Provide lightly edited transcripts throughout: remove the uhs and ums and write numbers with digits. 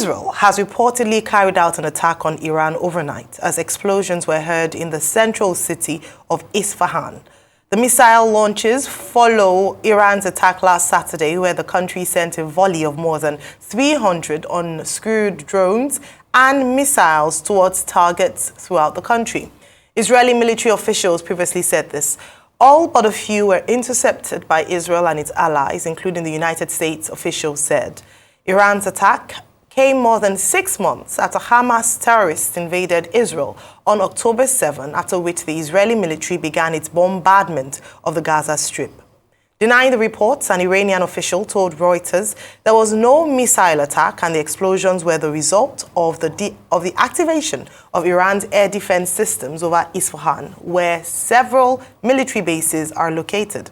Israel has reportedly carried out an attack on Iran overnight as explosions were heard in the central city of Isfahan. The missile launches follow Iran's attack last Saturday, where the country sent a volley of more than 300 unscrewed drones and missiles towards targets throughout the country. Israeli military officials previously said this. All but a few were intercepted by Israel and its allies, including the United States, officials said. Iran's attack came more than 6 months after Hamas terrorists invaded Israel on October 7, after which the Israeli military began its bombardment of the Gaza Strip. Denying the reports, an Iranian official told Reuters there was no missile attack and the explosions were the result of the activation of Iran's air defense systems over Isfahan, where several military bases are located.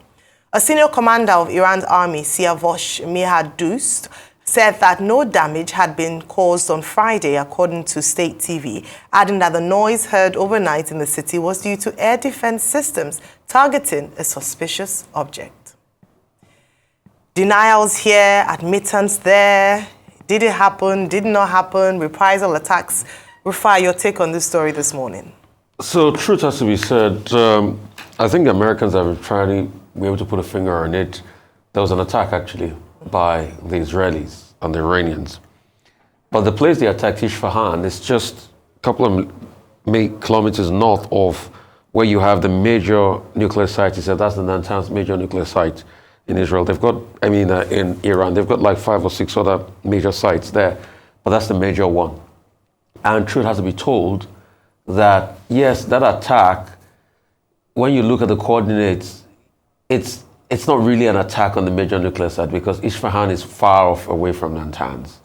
A senior commander of Iran's army, Siavosh Mihadust, said that no damage had been caused on Friday, according to state TV, adding that the noise heard overnight in the city was due to air defense systems targeting a suspicious object. Denials here, admittance there. Did it happen? Did it not happen? Reprisal attacks. Rufai, your take on this story this morning? So, truth has to be said. I think the Americans have been trying to be able to put a finger on it. There was an attack, actually, by the Israelis and the Iranians. But the place they attacked, Isfahan, is just a couple of kilometers north of where you have the major nuclear site. He said that's the Natanz major nuclear site in Israel. They've got, in Iran, they've got like 5 or 6 other major sites there, but that's the major one. And truth has to be told that, yes, that attack, when you look at the coordinates, it's not really an attack on the major nuclear site because Isfahan is far off away from Natanz.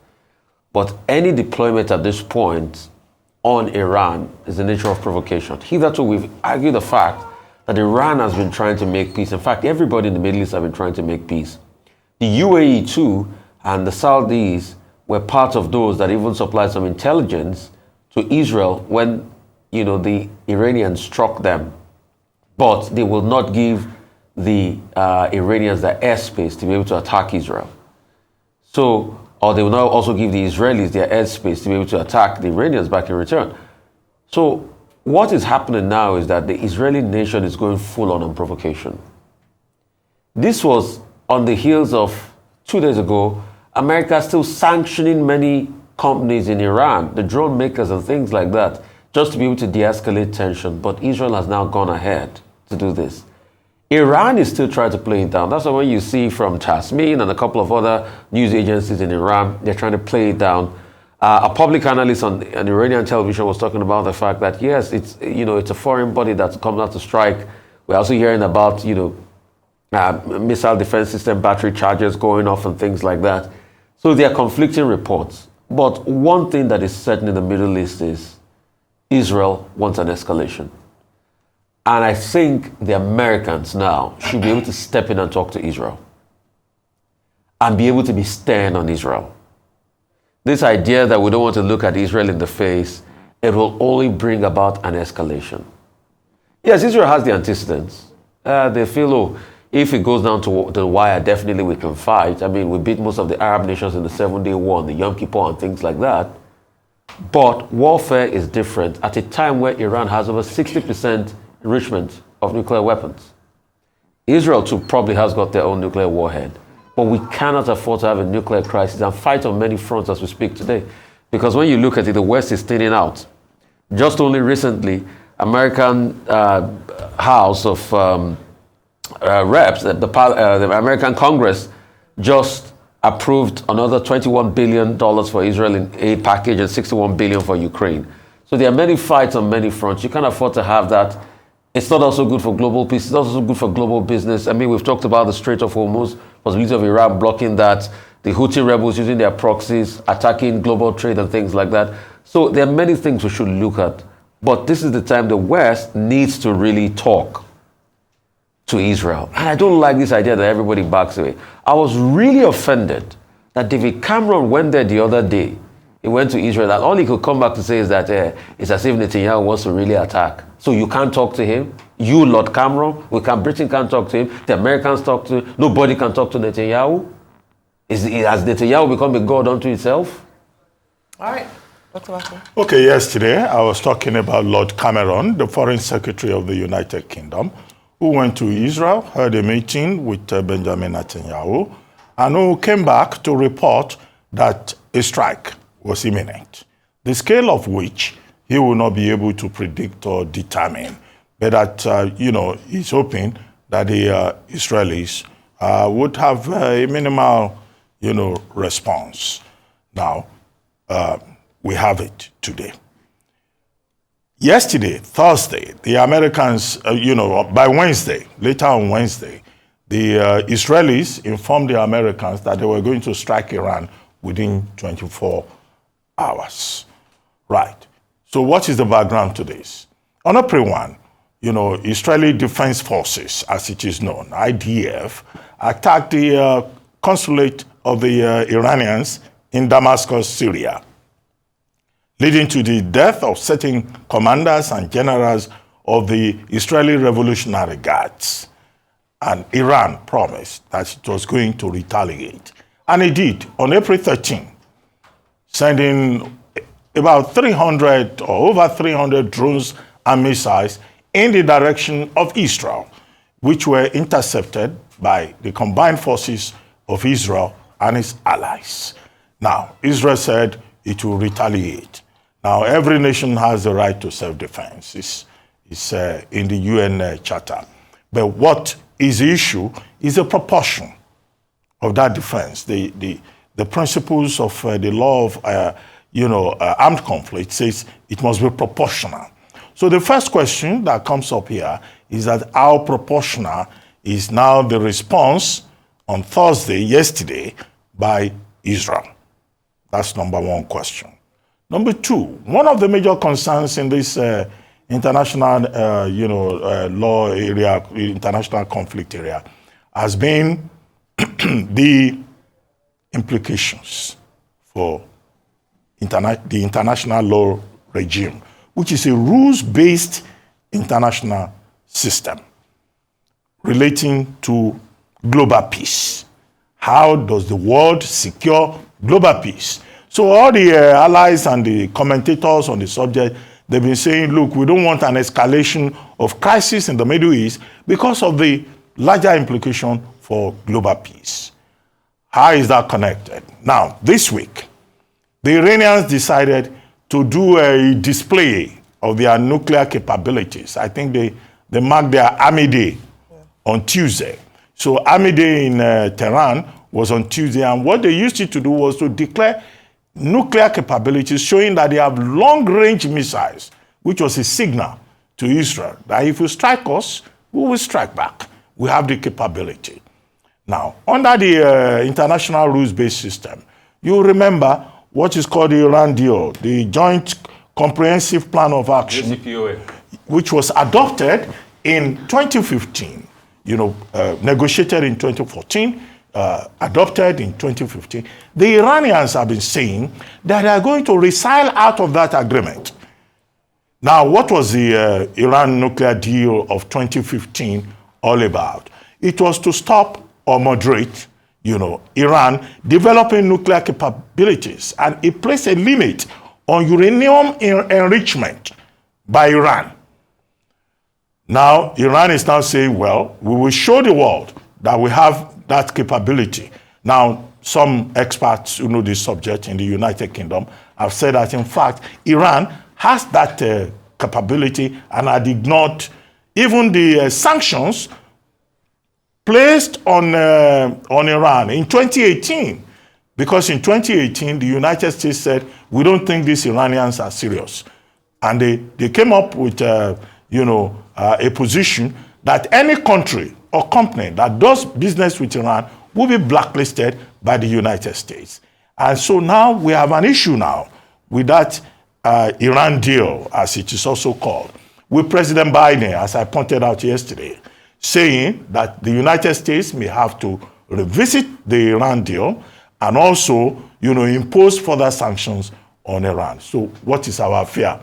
But any deployment at this point on Iran is the nature of provocation. Hitherto, we've argued the fact that Iran has been trying to make peace. In fact, everybody in the Middle East have been trying to make peace. The UAE too, and the Saudis were part of those that even supplied some intelligence to Israel when, the Iranians struck them. But they will not give the Iranians their airspace to be able to attack Israel. Or they will now also give the Israelis their airspace to be able to attack the Iranians back in return. So what is happening now is that the Israeli nation is going full on provocation. This was on the heels of 2 days ago, America still sanctioning many companies in Iran, the drone makers and things like that, just to be able to de-escalate tension. But Israel has now gone ahead to do this. Iran is still trying to play it down. That's why you see from Tasmin and a couple of other news agencies in Iran, they're trying to play it down. A public analyst on Iranian television was talking about the fact that, yes, it's a foreign body that's come out to strike. We're also hearing about, missile defense system battery charges going off and things like that. So there are conflicting reports. But one thing that is certain in the Middle East is Israel wants an escalation. And I think the Americans now should be able to step in and talk to Israel and be able to be stern on Israel. This idea that we don't want to look at Israel in the face, it will only bring about an escalation. Yes, Israel has the antecedents. They feel, if it goes down to the wire, definitely we can fight. We beat most of the Arab nations in the 7-day war, and the Yom Kippur and things like that. But warfare is different at a time where Iran has over 60% enrichment of nuclear weapons. Israel too probably has got their own nuclear warhead. But we cannot afford to have a nuclear crisis and fight on many fronts as we speak today. Because when you look at it, the West is thinning out. Just only recently, American House of Reps, the American Congress, just approved another $21 billion for Israel in aid package and $61 billion for Ukraine. So there are many fights on many fronts. You can't afford to have that. It's not also good for global peace. It's not also good for global business. We've talked about the Strait of Hormuz, possibility of Iran blocking that, the Houthi rebels using their proxies, attacking global trade and things like that. So there are many things we should look at. But this is the time the West needs to really talk to Israel. And I don't like this idea that everybody backs away. I was really offended that David Cameron went there the other day. He went to Israel, and all he could come back to say is that it's as if Netanyahu wants to really attack. So you can't talk to him? You, Lord Cameron? Britain can't talk to him? The Americans talk to him? Nobody can talk to Netanyahu? Has Netanyahu become a god unto himself? All right. Dr. Watson. Okay, yesterday I was talking about Lord Cameron, the Foreign Secretary of the United Kingdom, who went to Israel, had a meeting with Benjamin Netanyahu, and who came back to report that a strike was imminent, the scale of which he will not be able to predict or determine, but that, he's hoping that the Israelis would have a minimal, response. Now, we have it today. Yesterday, Thursday, the Americans, by Wednesday, later on Wednesday, the Israelis informed the Americans that they were going to strike Iran within 24 hours. Right. So what is the background to this? On April 1, Israeli Defense Forces, as it is known, IDF, attacked the consulate of the Iranians in Damascus, Syria, leading to the death of certain commanders and generals of the Israeli Revolutionary Guards. And Iran promised that it was going to retaliate. And it did on April 13, sending about 300 or over 300 drones and missiles in the direction of Israel, which were intercepted by the combined forces of Israel and its allies. Now, Israel said it will retaliate. Now, every nation has the right to self-defense. It's in the UN Charter. But what is the issue is the proportion of that defense. The principles of the law of armed conflict says it must be proportional. So the first question that comes up here is that how proportional is now the response on Thursday, yesterday, by Israel? That's number one question. Number two, one of the major concerns in this international, law area, international conflict area, has been the implications for the international law regime, which is a rules-based international system relating to global peace. How does the world secure global peace? So all the allies and the commentators on the subject, they've been saying, look, we don't want an escalation of crisis in the Middle East because of the larger implication for global peace. How is that connected? Now, this week, the Iranians decided to do a display of their nuclear capabilities. I think they marked their Army Day on Tuesday. So Army Day in Tehran was on Tuesday, and what they used it to do was to declare nuclear capabilities, showing that they have long-range missiles, which was a signal to Israel that if you strike us, we will strike back. We have the capability. Now, under the international rules-based system, you remember what is called the Iran deal, the Joint Comprehensive Plan of Action, JCPOA, which was adopted in 2015, negotiated in 2014, adopted in 2015. The Iranians have been saying that they are going to resile out of that agreement. Now, what was the Iran nuclear deal of 2015 all about? It was to stop or moderate, Iran developing nuclear capabilities, and it placed a limit on uranium enrichment by Iran. Now, Iran is now saying, well, we will show the world that we have that capability. Now, some experts who know this subject in the United Kingdom have said that, in fact, Iran has that capability and had ignored even the sanctions placed on Iran in 2018. Because in 2018, the United States said, we don't think these Iranians are serious. And they came up with, a position that any country or company that does business with Iran will be blacklisted by the United States. And so now we have an issue now with that Iran deal, as it is also called, with President Biden, as I pointed out yesterday, saying that the United States may have to revisit the Iran deal and also, impose further sanctions on Iran. So what is our fear?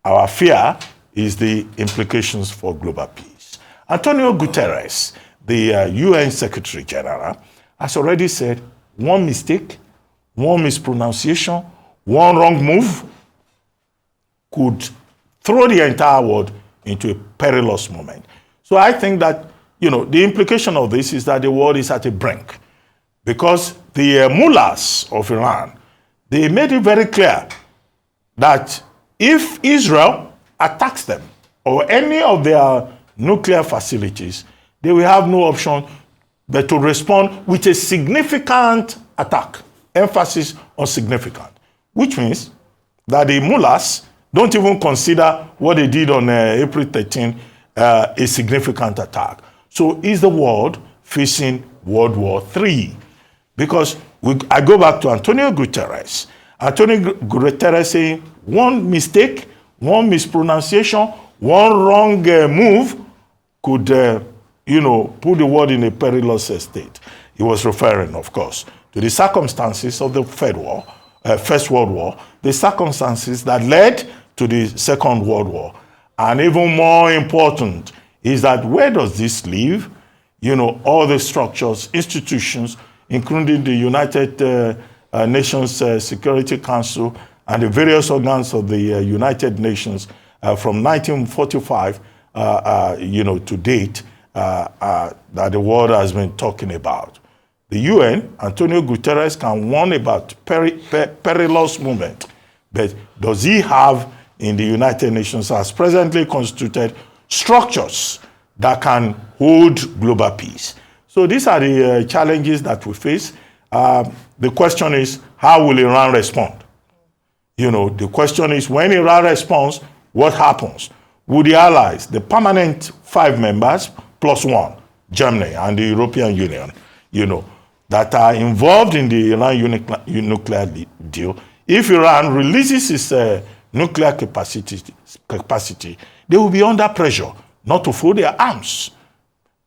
Our fear is the implications for global peace. Antonio Guterres, the UN Secretary General, has already said one mistake, one mispronunciation, one wrong move could throw the entire world into a perilous moment. So I think that, the implication of this is that the world is at a brink, because the mullahs of Iran, they made it very clear that if Israel attacks them or any of their nuclear facilities, they will have no option but to respond with a significant attack. Emphasis on significant, which means that the mullahs don't even consider what they did on April 13 a significant attack. So is the world facing World War III? Because I go back to Antonio Guterres. Antonio Guterres saying one mistake, one mispronunciation, one wrong move could, put the world in a perilous state. He was referring, of course, to the circumstances of the First World War, the circumstances that led to the Second World War. And even more important is that where does this leave? All the structures, institutions, including the United Nations Security Council and the various organs of the United Nations from 1945, to date, that the world has been talking about. The UN, Antonio Guterres, can warn about perilous moment, but does he have in the United Nations as presently constituted structures that can hold global peace? So these are the challenges that we face. The question is, how will Iran respond? The question is, when Iran responds, what happens? Would the allies, the permanent 5 members plus 1, Germany and the European Union, that are involved in the Iran nuclear deal, if Iran releases its nuclear capacity, they will be under pressure not to fold their arms.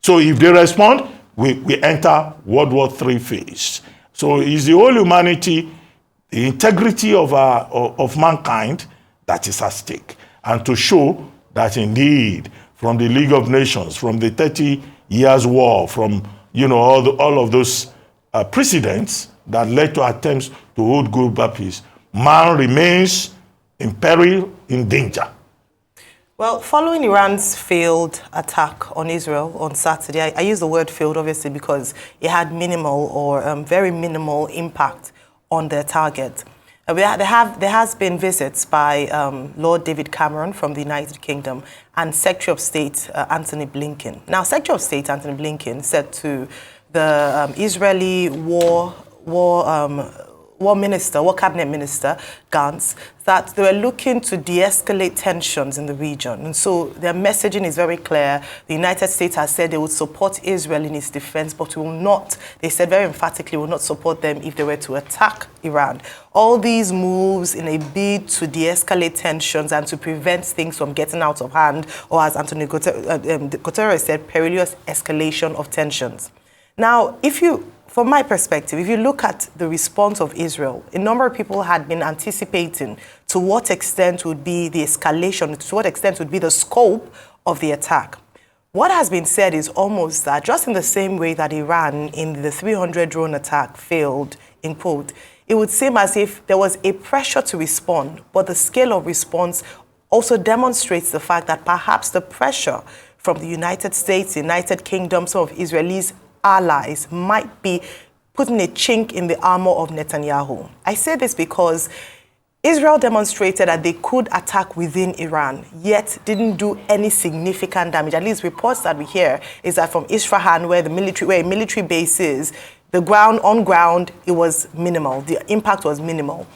So if they respond, we enter World War III phase. So it's the whole humanity, the integrity of mankind that is at stake. And to show that indeed, from the League of Nations, from the 30 Years' War, from all of those precedents that led to attempts to hold global peace, man remains in peril, in danger. Well, following Iran's failed attack on Israel on Saturday, I use the word failed obviously because it had minimal or very minimal impact on their target. There has been visits by Lord David Cameron from the United Kingdom and Secretary of State Antony Blinken. Now, Secretary of State Antony Blinken said to the Israeli War Cabinet Minister, Gantz, that they were looking to de-escalate tensions in the region. And so their messaging is very clear. The United States has said they would support Israel in its defense, but will not, they said very emphatically, will not support them if they were to attack Iran. All these moves in a bid to de-escalate tensions and to prevent things from getting out of hand, or as Antonio Guterres said, perilous escalation of tensions. Now, from my perspective, if you look at the response of Israel, a number of people had been anticipating to what extent would be the escalation, to what extent would be the scope of the attack. What has been said is almost that just in the same way that Iran in the 300 drone attack failed, in quote, it would seem as if there was a pressure to respond, but the scale of response also demonstrates the fact that perhaps the pressure from the United States, United Kingdom, some of Israelis' allies might be putting a chink in the armor of Netanyahu. I say this because Israel demonstrated that they could attack within Iran, yet didn't do any significant damage. At least reports that we hear is that from Isfahan, where a military base is, on ground, it was minimal. The impact was minimal.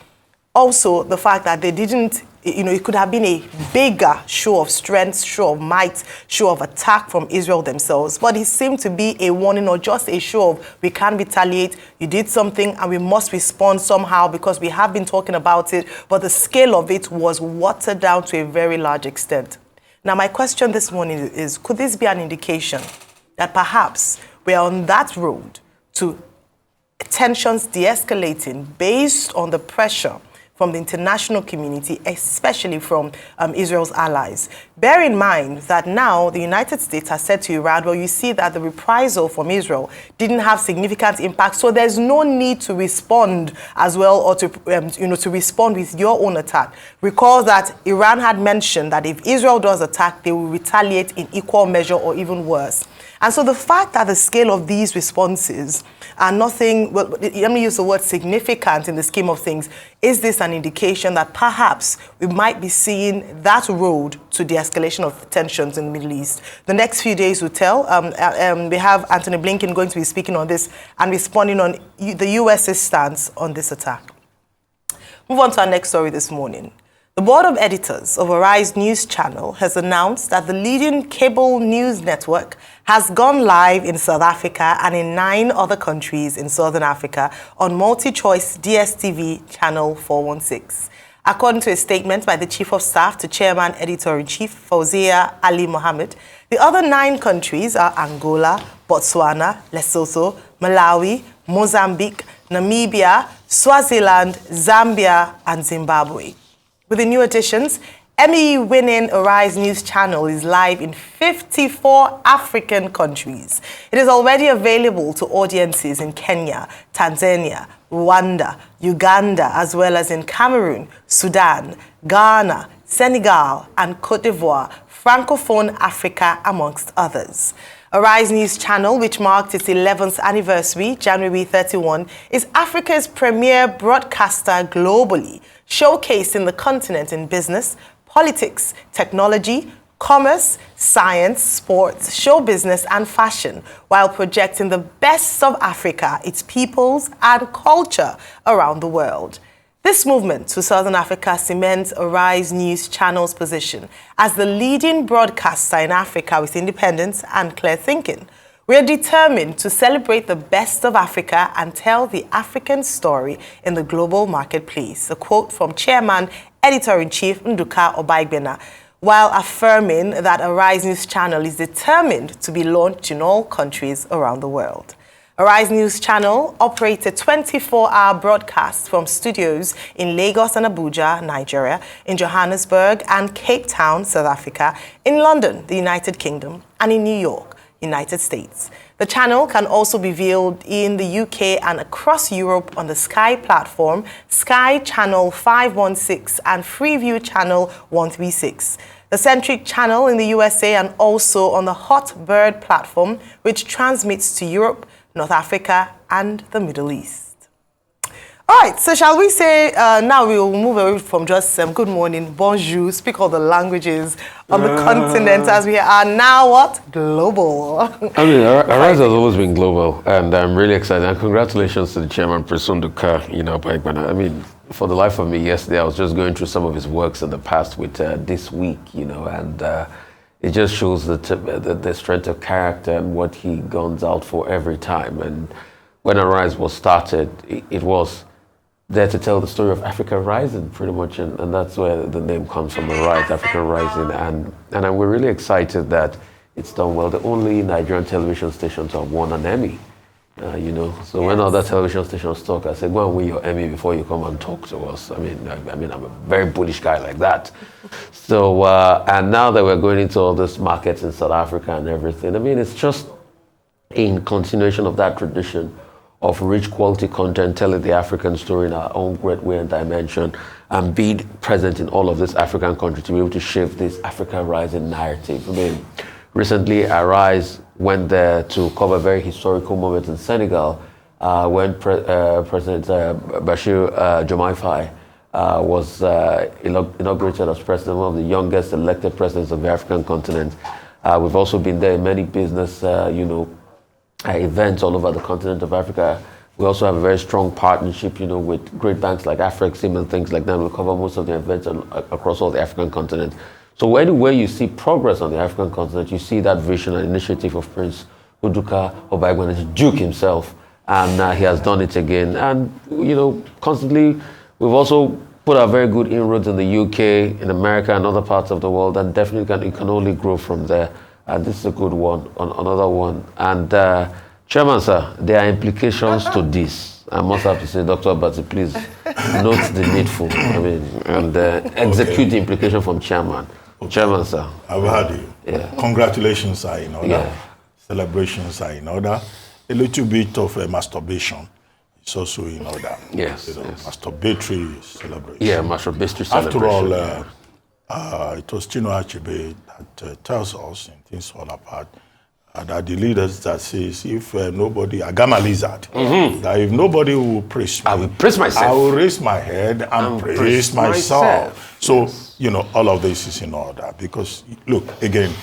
Also, the fact that they didn't, it could have been a bigger show of strength, show of might, show of attack from Israel themselves. But it seemed to be a warning or just a show of, we can't retaliate, you did something and we must respond somehow because we have been talking about it. But the scale of it was watered down to a very large extent. Now, my question this morning is, could this be an indication that perhaps we are on that road to tensions de-escalating based on the pressure from the international community, especially from Israel's allies. Bear in mind that now the United States has said to Iran, well, you see that the reprisal from Israel didn't have significant impact, so there's no need to respond as well, or to, to respond with your own attack. Recall that Iran had mentioned that if Israel does attack, they will retaliate in equal measure or even worse. And so the fact that the scale of these responses are nothing, well, let me use the word significant in the scheme of things, is this an indication that perhaps we might be seeing that road to the escalation of tensions in the Middle East? The next few days will tell. We have Antony Blinken going to be speaking on this and responding on the US's stance on this attack. Move on to our next story this morning. The board of editors of Arise News Channel has announced that the leading cable news network has gone live in South Africa and in 9 other countries in Southern Africa on multi-choice DSTV channel 416. According to a statement by the Chief of Staff to Chairman Editor-in-Chief Fauzia Ali Mohammed, the other 9 countries are Angola, Botswana, Lesotho, Malawi, Mozambique, Namibia, Swaziland, Zambia, and Zimbabwe. With the new additions, Emmy-winning Arise News Channel is live in 54 African countries. It is already available to audiences in Kenya, Tanzania, Rwanda, Uganda, as well as in Cameroon, Sudan, Ghana, Senegal, and Cote d'Ivoire, Francophone Africa, amongst others. Arise News Channel, which marked its 11th anniversary, January 31, is Africa's premier broadcaster globally, showcasing the continent in business, politics, technology, commerce, science, sports, show business, and fashion, while projecting the best of Africa, its peoples, and culture around the world. This movement to Southern Africa cements Arise News Channel's position as the leading broadcaster in Africa with independence and clear thinking. We are determined to celebrate the best of Africa and tell the African story in the global marketplace. A quote from Chairman Editor-in-Chief Nduka Obaigbena, while affirming that Arise News Channel is determined to be launched in all countries around the world. Arise News Channel operates a 24-hour broadcast from studios in Lagos and Abuja, Nigeria, in Johannesburg and Cape Town, South Africa, in London, the United Kingdom, and in New York, United States. The channel can also be viewed in the UK and across Europe on the Sky platform, Sky Channel 516 and Freeview Channel 136. The Centric Channel in the USA and also on the Hot Bird platform, which transmits to Europe, North Africa, and the Middle East. All right, so shall we say now we will move away from just good morning, bonjour, speak all the languages on the continent as we are now what? Global. I mean, Arise has always been global, and I'm really excited. And congratulations to the chairman, Presun Nduka, Obaigbena. I mean, for the life of me, yesterday I was just going through some of his works in the past with This Week, and it just shows the strength of character and what he guns out for every time. And when Arise was started, it was there to tell the story of Africa Rising, pretty much, and that's where the name comes from, Arise, Africa Rising. And we're really excited that it's done well. The only Nigerian television station to have won an Emmy, So when other television stations talk, I say, go and win your Emmy before you come and talk to us. I mean, I'm a very bullish guy like that. So, and now that we're going into all these markets in South Africa and everything, I mean, it's just in continuation of that tradition of rich quality content, telling the African story in our own great way and dimension, and being present in all of this African country to be able to shift this Africa Rising narrative. I mean, recently Arise went there to cover a very historical moment in Senegal when President Bashir Diomaye Faye was inaugurated as president, one of the youngest elected presidents of the African continent. We've also been there in many business, events all over the continent of Africa. We also have a very strong partnership, with great banks like Afrexim and things like that. We cover most of the events across all the African continent. So anywhere you see progress on the African continent, you see that vision and initiative of Prince Nduka Obaigbena, Duke himself, and he has done it again. And, constantly, we've also put our very good inroads in the UK, in America, and other parts of the world, and definitely it can only grow from there. And this is a good one, another one. And Chairman, sir, there are implications to this. I must have to say, Dr. Abati, please note the needful. I mean, and execute the implication from chairman. Okay. Chairman, sir. I've heard you. Yeah. Congratulations are in order. Yeah. Celebrations are in order. A little bit of masturbation is also in order. Yes, yes. Masturbatory celebration. Yeah, masturbatory celebration. After all, it was Chinua Achebe that tells us in Things Fall Apart that the leaders that says if nobody, Agama Lizard, that if nobody will praise me, I will praise myself. I will raise my head and praise myself. So, you know, all of this is in order because, look, again,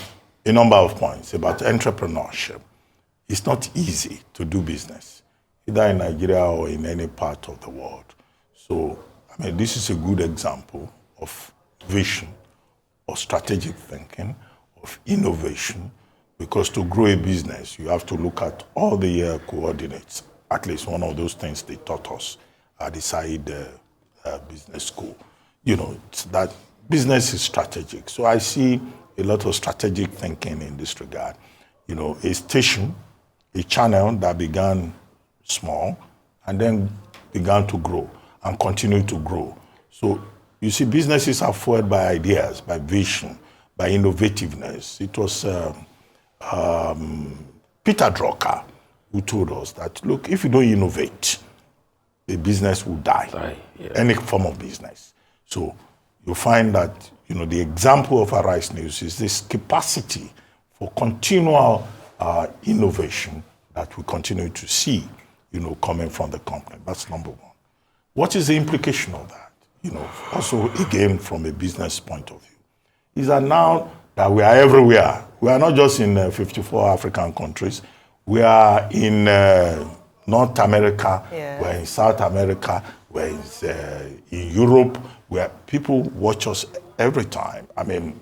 a number of points about entrepreneurship. It's not easy to do business, either in Nigeria or in any part of the world. So, I mean, this is a good example of vision, of strategic thinking, of innovation, because to grow a business, you have to look at all the coordinates. At least one of those things they taught us at the Said Business School. You know, that business is strategic. So I see a lot of strategic thinking in this regard. You know, a station, a channel that began small and then began to grow and continue to grow. So you see, businesses are fueled by ideas, by vision, by innovativeness. It was Peter Drucker who told us that, look, if you don't innovate, a business will die, any form of business. So you find that, you know, the example of Arise News is this capacity for continual innovation that we continue to see, you know, coming from the company. That's number one. What is the implication of that? You know, also, again, from a business point of view, is that now that we are everywhere, we are not just in 54 African countries, we are in North America, we're in South America, we're in Europe, where people watch us every time. I mean,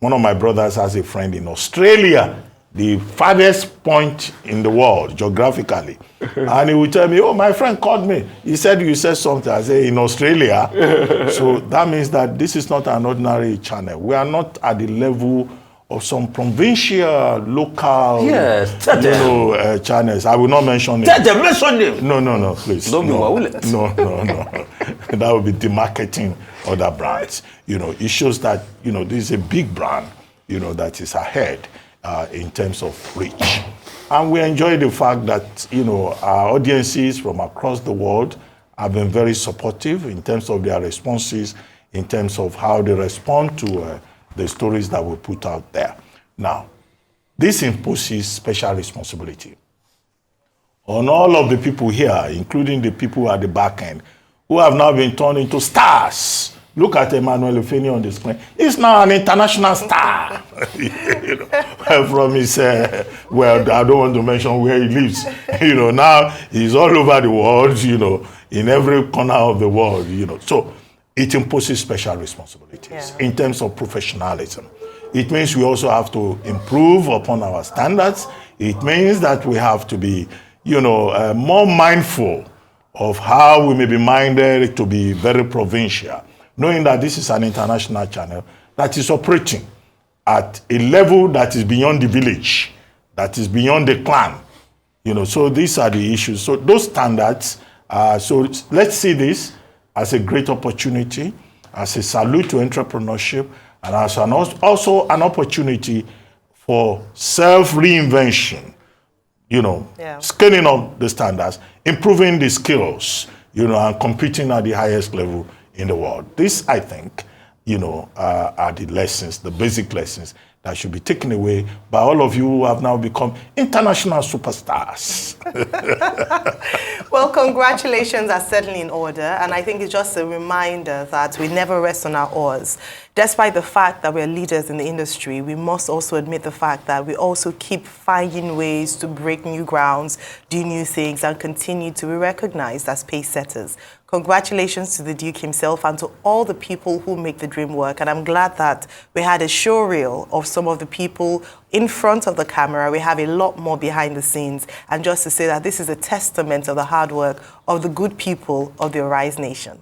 one of my brothers has a friend in Australia, the farthest point in the world geographically. And he would tell me, oh, my friend called me. He said, you said something. I say, in Australia. So that means that this is not an ordinary channel. We are not at the level of some provincial, local, channels. I will not mention it. Mention them. No, please. Don't no. That would be demarketing other brands. You know, it shows that, you know, this is a big brand, you know, that is ahead in terms of reach. And we enjoy the fact that, you know, our audiences from across the world have been very supportive in terms of their responses, in terms of how they respond to the stories that we put out there. Now, this imposes special responsibility on all of the people here, including the people at the back end, who have now been turned into stars. Look at Emmanuel Ifeni on the screen. He's now an international star. You know, from his, well, I don't want to mention where he lives. You know, now he's all over the world, you know, in every corner of the world, you know. So it imposes special responsibilities in terms of professionalism. It means we also have to improve upon our standards. It means that we have to be, you know, more mindful of how we may be minded to be very provincial, knowing that this is an international channel that is operating at a level that is beyond the village, that is beyond the clan. You know, so these are the issues. So those standards, so let's see this as a great opportunity, as a salute to entrepreneurship, and as also an opportunity for self-reinvention, you know, scaling up the standards, improving the skills, you know, and competing at the highest level in the world. This, I think, you know, are the lessons, the basic lessons that should be taken away by all of you who have now become international superstars. Well, congratulations are certainly in order, and I think it's just a reminder that we never rest on our oars. Despite the fact that we're leaders in the industry, we must also admit the fact that we also keep finding ways to break new grounds, do new things, and continue to be recognized as pace setters. Congratulations to the Duke himself and to all the people who make the dream work. And I'm glad that we had a show reel of some of the people in front of the camera. We have a lot more behind the scenes. And just to say that this is a testament of the hard work of the good people of the Arise Nation.